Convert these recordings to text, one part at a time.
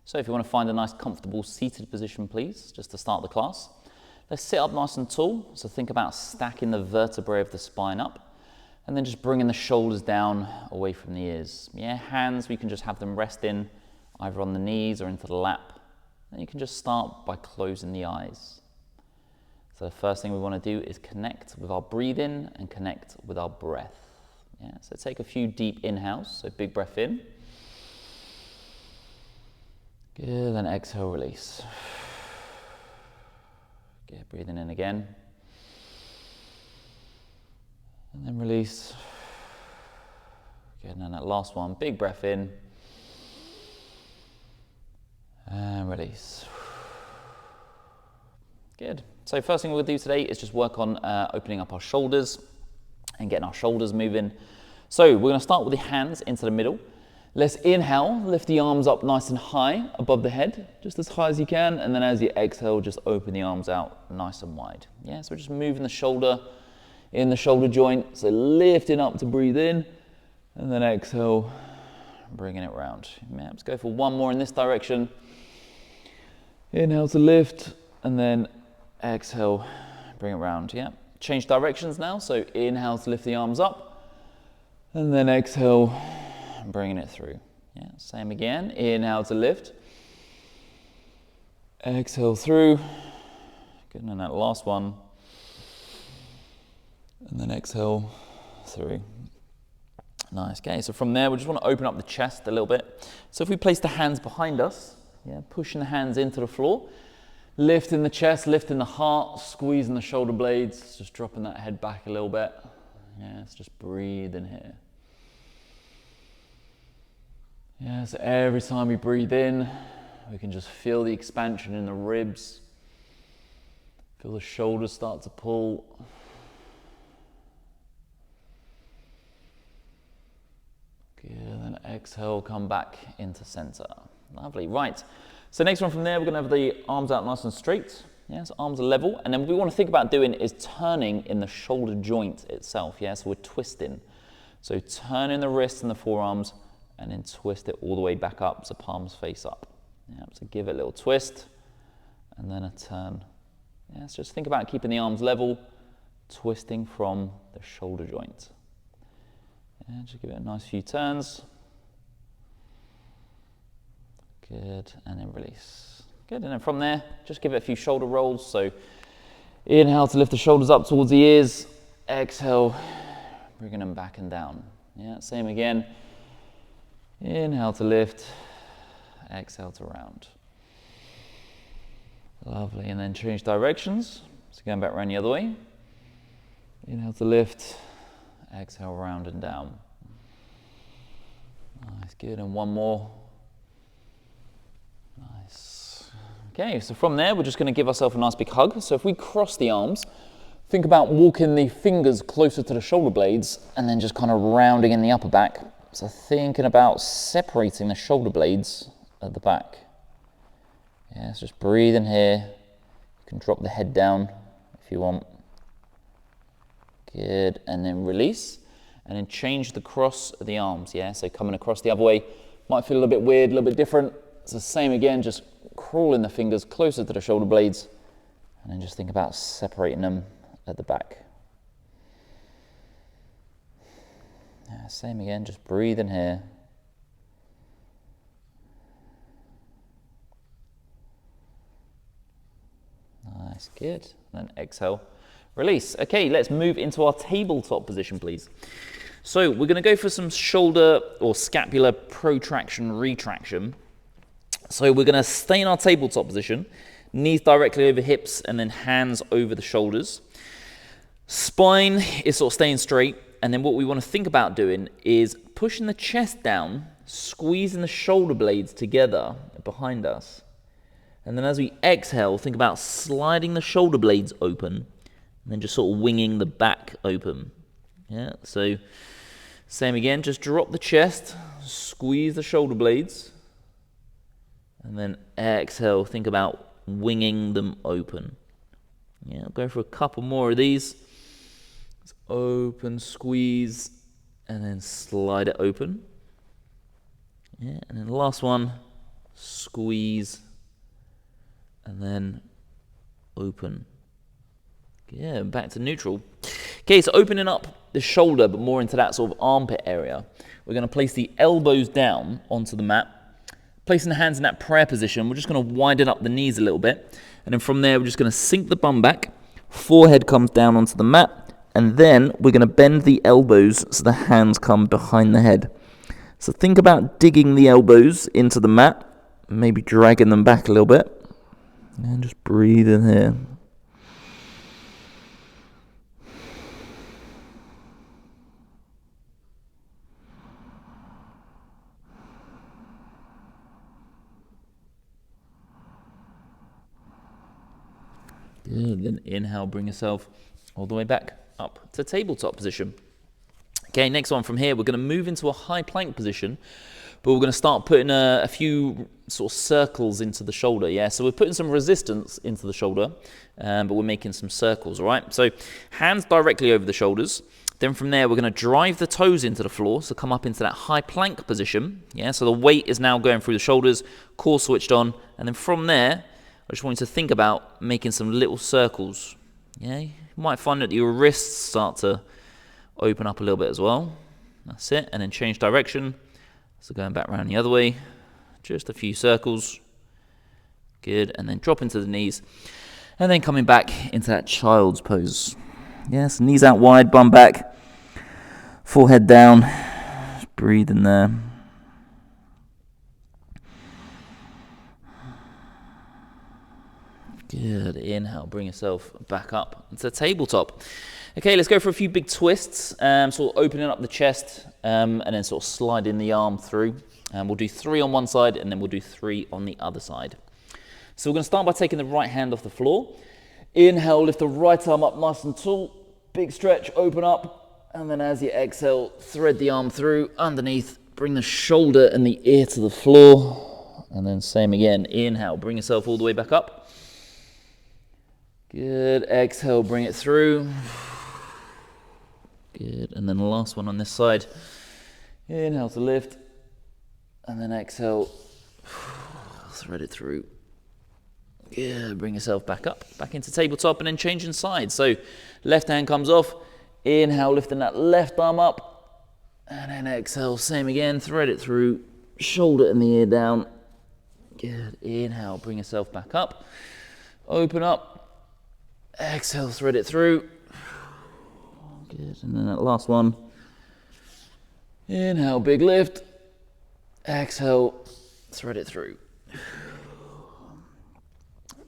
So if you want to find a nice comfortable seated position, please, just to start the class. Let's sit up nice and tall. So think about stacking the vertebrae of the spine up and then just bringing the shoulders down away from the ears. Yeah, hands, we can just have them rest in either on the knees or into the lap. And you can just start by closing the eyes. So the first thing we want to do is connect with our breathing and connect with our breath. Yeah, so take a few deep inhales, so big breath in. Good, then exhale, release. Good, breathing in again. And then release. Good, and then that last one, big breath in. And release. Good. So first thing we'll do today is just work on opening up our shoulders and getting our shoulders moving. So we're going to start with the hands into the middle. Let's inhale, lift the arms up nice and high above the head, just as high as you can, and then as you exhale, just open the arms out nice and wide. Yeah, so we're just moving the shoulder in the shoulder joint, so lifting up to breathe in, and then exhale, bringing it round. Yeah, let's go for one more in this direction. Inhale to lift, and then exhale, bring it round. Yeah, change directions now, so inhale to lift the arms up, and then exhale, bringing it through. Yeah, same again. Inhale to lift. Exhale through. Good, and then that last one. And then exhale through. Nice. Okay, so from there, we just want to open up the chest a little bit. So if we place the hands behind us, yeah, pushing the hands into the floor, lifting the chest, lifting the heart, squeezing the shoulder blades, just dropping that head back a little bit. Yeah, it's just breathing here. Yeah, so every time we breathe in, we can just feel the expansion in the ribs. Feel the shoulders start to pull. Good, and then exhale, come back into center. Lovely, right. So next one from there, we're gonna have the arms out nice and straight. Yeah, so arms are level. And then what we wanna think about doing is turning in the shoulder joint itself. Yeah, so we're twisting. So turning the wrists and the forearms, and then twist it all the way back up, so palms face up. Yeah, so give it a little twist, and then a turn. Yeah, so just think about keeping the arms level, twisting from the shoulder joint. Yeah, just give it a nice few turns. Good, and then release. Good, and then from there, just give it a few shoulder rolls. So inhale to lift the shoulders up towards the ears, exhale, bringing them back and down. Yeah, same again. Inhale to lift, exhale to round. Lovely, and then change directions. So going back around the other way. Inhale to lift, exhale round and down. Nice, good, and one more. Nice. Okay, so from there, we're just gonna give ourselves a nice big hug. So if we cross the arms, think about walking the fingers closer to the shoulder blades and then just kind of rounding in the upper back. So thinking about separating the shoulder blades at the back. Yeah, so just breathe in here. You can drop the head down if you want. Good, and then release. And then change the cross of the arms, yeah? So coming across the other way, might feel a little bit weird, a little bit different. It's the same again, just crawling the fingers closer to the shoulder blades. And then just think about separating them at the back. Yeah, same again, just breathe in here. Nice, good. And then exhale, release. Okay, let's move into our tabletop position, please. So we're gonna go for some shoulder or scapular protraction, retraction. So we're gonna stay in our tabletop position, knees directly over hips and then hands over the shoulders. Spine is sort of staying straight. And then what we want to think about doing is pushing the chest down, squeezing the shoulder blades together behind us. And then as we exhale, think about sliding the shoulder blades open and then just sort of winging the back open. Yeah, so same again, just drop the chest, squeeze the shoulder blades, and then exhale, think about winging them open. Yeah, I'll go for a couple more of these. Open, squeeze, and then slide it open. Yeah, and then the last one, squeeze, and then open. Yeah, back to neutral. Okay, so opening up the shoulder, but more into that sort of armpit area, we're going to place the elbows down onto the mat. Placing the hands in that prayer position, we're just going to widen up the knees a little bit. And then from there, we're just going to sink the bum back. Forehead comes down onto the mat. And then we're going to bend the elbows so the hands come behind the head. So think about digging the elbows into the mat. Maybe dragging them back a little bit. And just breathe in here. Good. Then inhale, bring yourself all the way back up to tabletop position. Okay, next one from here, we're going to move into a high plank position, but we're going to start putting a few sort of circles into the shoulder. Yeah, so we're putting some resistance into the shoulder, but we're making some circles, all right? So hands directly over the shoulders. Then from there, we're going to drive the toes into the floor, so come up into that high plank position. Yeah, so the weight is now going through the shoulders, core switched on, and then from there, I just want you to think about making some little circles. Yeah, you might find that your wrists start to open up a little bit as well. That's it, and then change direction. So going back around the other way, just a few circles. Good, and then drop into the knees. And then coming back into that child's pose. Yes, knees out wide, bum back, forehead down. Just breathe in there. Good. Inhale, bring yourself back up into tabletop. Okay, let's go for a few big twists. Sort of opening up the chest and then sort of sliding the arm through. We'll do 3 on one side and then we'll do 3 on the other side. So we're going to start by taking the right hand off the floor. Inhale, lift the right arm up nice and tall. Big stretch, open up. And then as you exhale, thread the arm through underneath. Bring the shoulder and the ear to the floor. And then same again. Inhale, bring yourself all the way back up. Good. Exhale, bring it through. Good. And then the last one on this side. Inhale to lift. And then exhale. Thread it through. Good. Bring yourself back up. Back into tabletop and then changing sides. So left hand comes off. Inhale, lifting that left arm up. And then exhale, same again. Thread it through. Shoulder and the ear down. Good. Inhale, bring yourself back up. Open up. Exhale, thread it through. Good, and then that last one. Inhale, big lift. Exhale, thread it through.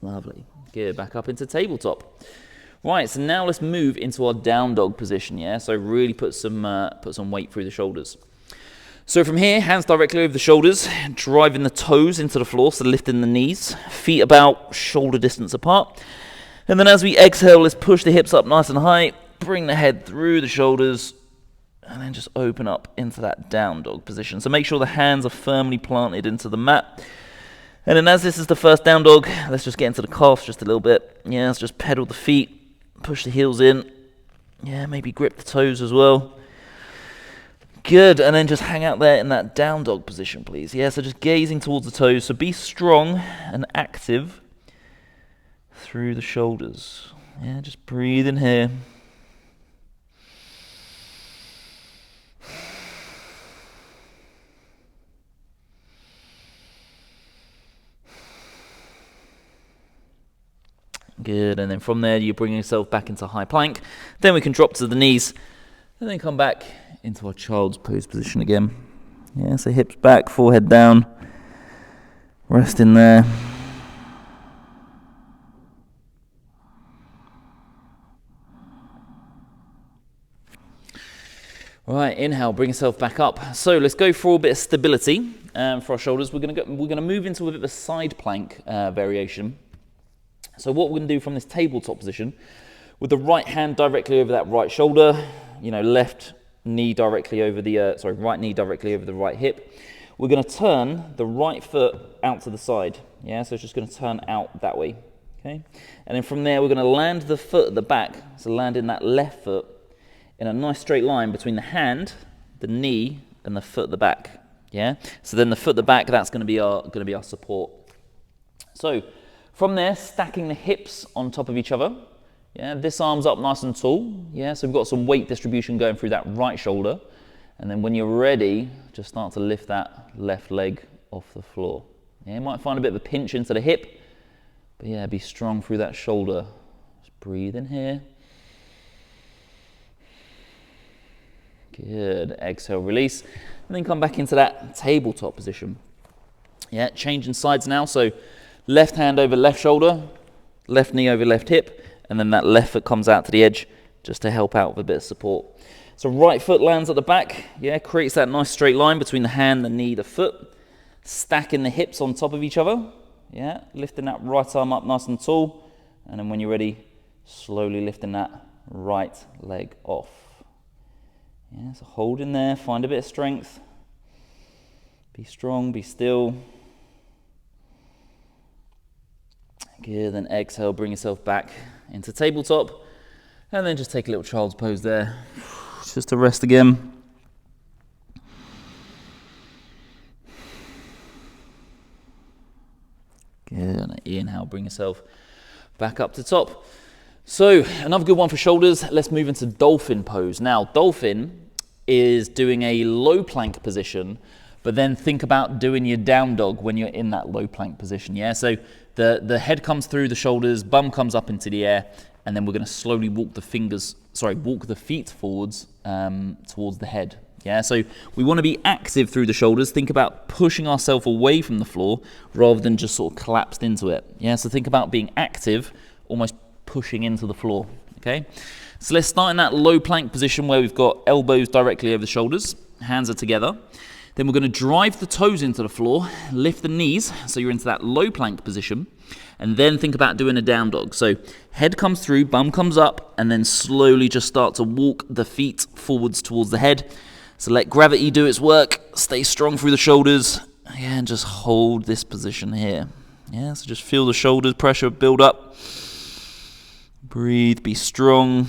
Lovely. Good, back up into tabletop. Right, so now let's move into our down dog position, yeah? So really put some weight through the shoulders. So from here, hands directly over the shoulders, driving the toes into the floor, so lifting the knees, feet about shoulder distance apart. And then as we exhale, let's push the hips up nice and high, bring the head through the shoulders, and then just open up into that down dog position. So make sure the hands are firmly planted into the mat. And then as this is the first down dog, let's just get into the calves just a little bit. Yeah, let's just pedal the feet, push the heels in. Yeah, maybe grip the toes as well. Good, and then just hang out there in that down dog position, please. Yeah, so just gazing towards the toes. So be strong and active through the shoulders. Yeah, just breathe in here. Good, and then from there you bring yourself back into high plank. Then we can drop to the knees and then come back into our child's pose position again. Yeah, so hips back, forehead down. Rest in there. Right, inhale, bring yourself back up. So let's go for a bit of stability for our shoulders. We're gonna move into a bit of a side plank variation. So what we're gonna do from this tabletop position, with the right hand directly over that right shoulder, left knee directly over the right knee directly over the right hip. We're gonna turn the right foot out to the side. Yeah, so it's just gonna turn out that way. Okay, and then from there we're gonna land the foot at the back. So land in that left foot in a nice straight line between the hand, the knee, and the foot at the back. Yeah. So then the foot at the back, that's going to be our support. So from there, stacking the hips on top of each other. Yeah. This arm's up nice and tall. Yeah. So we've got some weight distribution going through that right shoulder. And then when you're ready, just start to lift that left leg off the floor. Yeah, you might find a bit of a pinch into the hip, but yeah, be strong through that shoulder. Just breathe in here. Good. Exhale, release. And then come back into that tabletop position. Yeah, changing sides now. So left hand over left shoulder, left knee over left hip, and then that left foot comes out to the edge just to help out with a bit of support. So right foot lands at the back, yeah, creates that nice straight line between the hand, the knee, the foot. Stacking the hips on top of each other, yeah, lifting that right arm up nice and tall. And then when you're ready, slowly lifting that right leg off. Yeah, so hold in there, find a bit of strength. Be strong, be still. Good, then exhale, bring yourself back into tabletop. And then just take a little child's pose there. Just to rest again. Good, and inhale, bring yourself back up to top. So another good one for shoulders. Let's move into dolphin pose. Now, dolphin is doing a low plank position, but then think about doing your down dog when you're in that low plank position. Yeah, so the head comes through the shoulders, bum comes up into the air, and then we're going to slowly walk the feet forwards towards the head. Yeah, so we want to be active through the shoulders. Think about pushing ourselves away from the floor rather than just sort of collapsed into it. Yeah, so think about being active, almost pushing into the floor. Okay, so let's start in that low plank position where we've got elbows directly over the shoulders, hands are together. Then we're going to drive the toes into the floor, lift the knees, so you're into that low plank position, and then think about doing a down dog. So head comes through, bum comes up, and then slowly just start to walk the feet forwards towards the head. So let gravity do its work, stay strong through the shoulders, and just hold this position here. Yeah, so just feel the shoulders pressure build up. Breathe, be strong.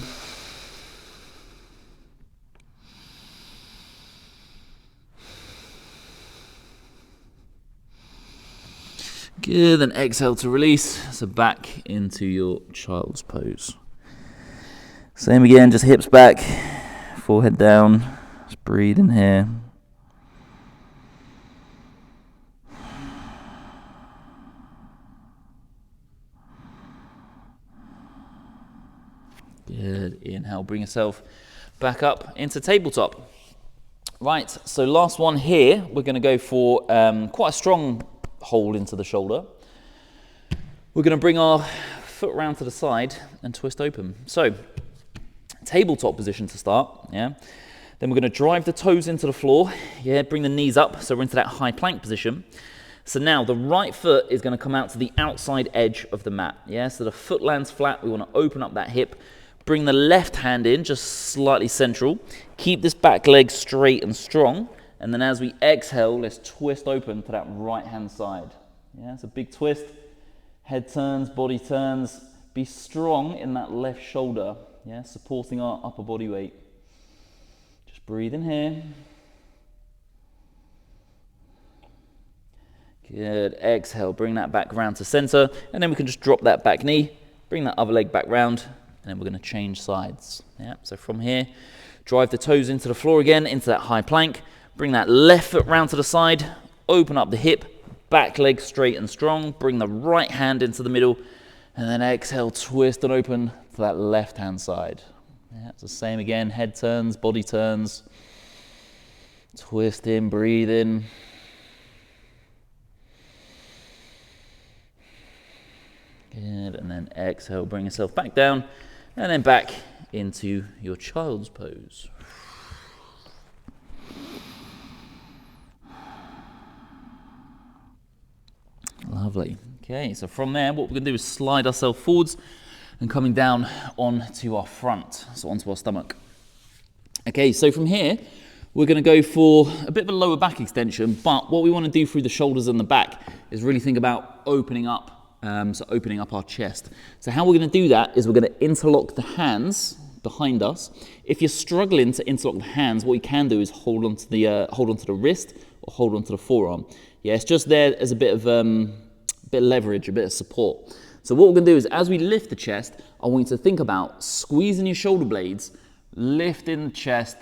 Good, then exhale to release. So back into your child's pose. Same again, just hips back, forehead down. Just breathe in here. Good, inhale, bring yourself back up into tabletop. Right, so last one here, we're going to go for quite a strong hold into the shoulder. We're going to bring our foot round to the side and twist open. So, tabletop position to start, yeah. Then we're going to drive the toes into the floor, yeah, bring the knees up, so we're into that high plank position. So now the right foot is going to come out to the outside edge of the mat, yeah, so the foot lands flat, we want to open up that hip, bring the left hand in, just slightly central, keep this back leg straight and strong, and then as we exhale, let's twist open to that right hand side. Yeah, it's a big twist, head turns, body turns, be strong in that left shoulder, yeah, supporting our upper body weight. Just breathe in here. Good, exhale, bring that back round to center, and then we can just drop that back knee, bring that other leg back round, and then we're going to change sides. Yeah, so from here, drive the toes into the floor again, into that high plank, bring that left foot round to the side, open up the hip, back leg straight and strong, bring the right hand into the middle, and then exhale, twist and open to that left hand side. Yeah, it's the same again, head turns, body turns, twist in, breathe in. Good, and then exhale, bring yourself back down, and then back into your child's pose. Lovely. Okay, so from there, what we're going to do is slide ourselves forwards and coming down onto our front, so onto our stomach. Okay, so from here, we're going to go for a bit of a lower back extension, but what we want to do through the shoulders and the back is really think about opening up. So opening up our chest. So how we're going to do that is we're going to interlock the hands behind us. If you're struggling to interlock the hands, what you can do is hold onto the wrist or hold onto the forearm. Yeah, it's just there as a bit of leverage, a bit of support. So what we're going to do is, as we lift the chest, I want you to think about squeezing your shoulder blades, lifting the chest,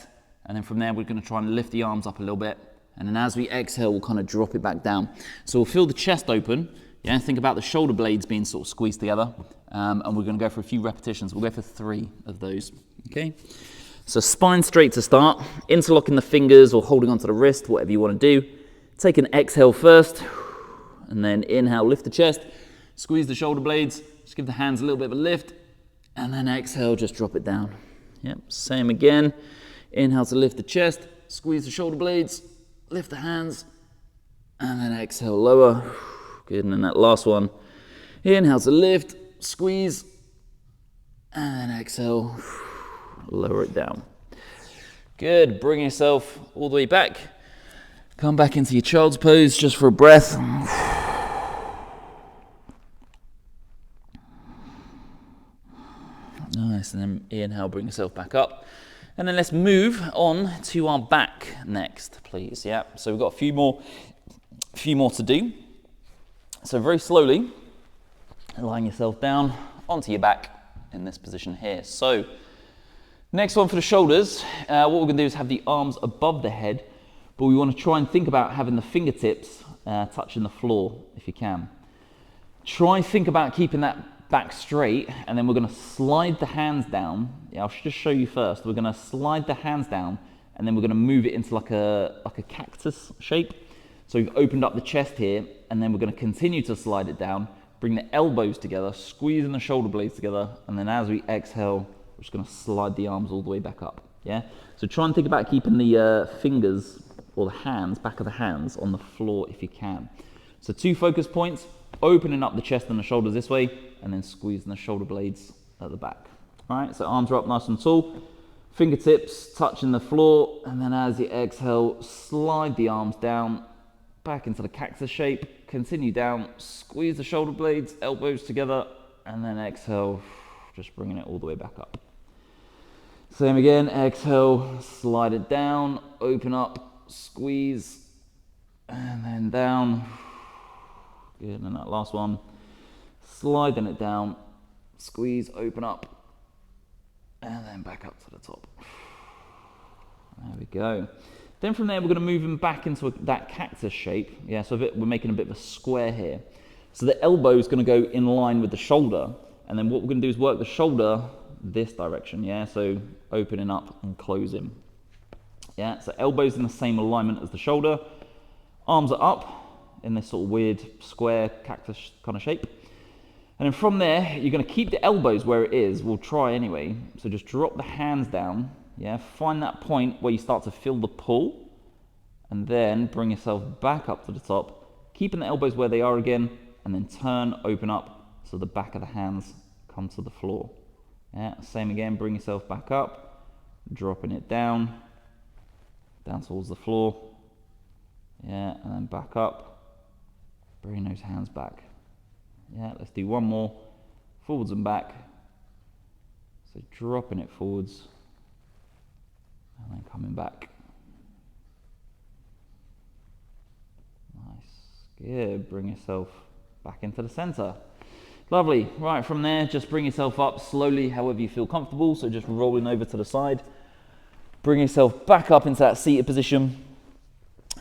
and then from there we're going to try and lift the arms up a little bit. And then as we exhale, we'll kind of drop it back down. So we'll feel the chest open. Yeah, think about the shoulder blades being sort of squeezed together. And we're going to go for a few repetitions. We'll go for 3 of those. Okay. So spine straight to start. Interlocking the fingers or holding onto the wrist, whatever you want to do. Take an exhale first. And then inhale, lift the chest. Squeeze the shoulder blades. Just give the hands a little bit of a lift. And then exhale, just drop it down. Yep, same again. Inhale to lift the chest. Squeeze the shoulder blades. Lift the hands, and then exhale, lower. Good, and then that last one. Inhale to lift, squeeze, and then exhale, lower it down. Good, bring yourself all the way back. Come back into your child's pose just for a breath. Nice, and then inhale, bring yourself back up. And then let's move on to our back next, please. Yeah, so we've got a few more to do. So very slowly, lying yourself down onto your back in this position here. So next one for the shoulders, what we're going to do is have the arms above the head, but we want to try and think about having the fingertips touching the floor if you can. Try and think about keeping that back straight, and then we're going to slide the hands down. Yeah, I'll just show you first. We're going to slide the hands down, and then we're going to move it into like a cactus shape. So we've opened up the chest here, and then we're going to continue to slide it down, bring the elbows together, squeezing the shoulder blades together, and then as we exhale, we're just going to slide the arms all the way back up. Yeah. So try and think about keeping the fingers or the hands, back of the hands, on the floor if you can. So 2 focus points: opening up the chest and the shoulders this way, and then squeezing the shoulder blades at the back. All right, so arms are up nice and tall, fingertips touching the floor, and then as you exhale, slide the arms down, back into the cactus shape, continue down, squeeze the shoulder blades, elbows together, and then exhale, just bringing it all the way back up. Same again, exhale, slide it down, open up, squeeze, and then down. Good, and that last one. Sliding it down, squeeze, open up, and then back up to the top. There we go. Then from there, we're going to move them back into that cactus shape. Yeah, so we're making a bit of a square here. So the elbow is going to go in line with the shoulder, and then what we're going to do is work the shoulder this direction. Yeah, so opening up and closing. Yeah, so elbows in the same alignment as the shoulder. Arms are up in this sort of weird square cactus kind of shape. And then from there, you're going to keep the elbows where it is. We'll try anyway. So just drop the hands down. Yeah, find that point where you start to feel the pull. And then bring yourself back up to the top. Keeping the elbows where they are again. And then turn, open up, so the back of the hands come to the floor. Yeah, same again. Bring yourself back up. Dropping it down. Down towards the floor. Yeah, and then back up. Bring those hands back. Yeah, let's do one more. Forwards and back. So dropping it forwards. And then coming back. Nice. Good. Bring yourself back into the center. Lovely. Right, from there, just bring yourself up slowly, however you feel comfortable. So just rolling over to the side. Bring yourself back up into that seated position.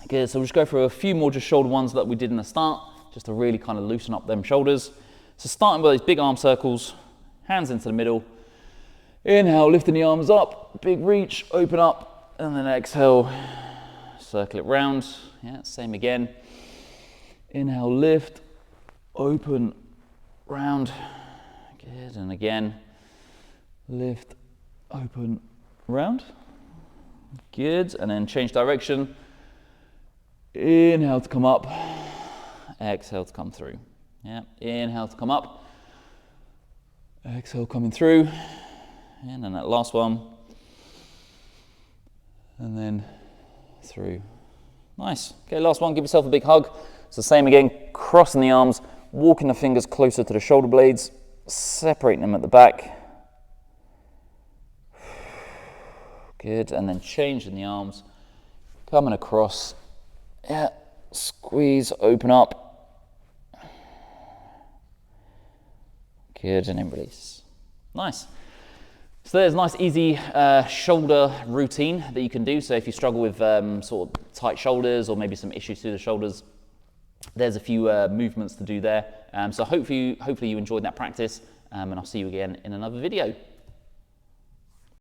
Good. So we'll just go for a few more just shoulder ones that we did in the start, just to really kind of loosen up them shoulders. So starting with those big arm circles, hands into the middle. Inhale, lifting the arms up, big reach, open up, and then exhale, circle it round. Yeah, same again. Inhale, lift, open, round. Good, and again, lift, open, round. Good, and then change direction. Inhale to come up, exhale to come through. Yeah, inhale to come up, exhale coming through, and then that last one, and then through. Nice. Okay, last one, give yourself a big hug. It's the same again, crossing the arms, walking the fingers closer to the shoulder blades, separating them at the back. Good, and then changing the arms, coming across Yeah, squeeze, open up. Good, and then release. Nice. So there's a nice easy shoulder routine that you can do. So if you struggle with sort of tight shoulders or maybe some issues through the shoulders, there's a few movements to do there. So hopefully you enjoyed that practice, and I'll see you again in another video.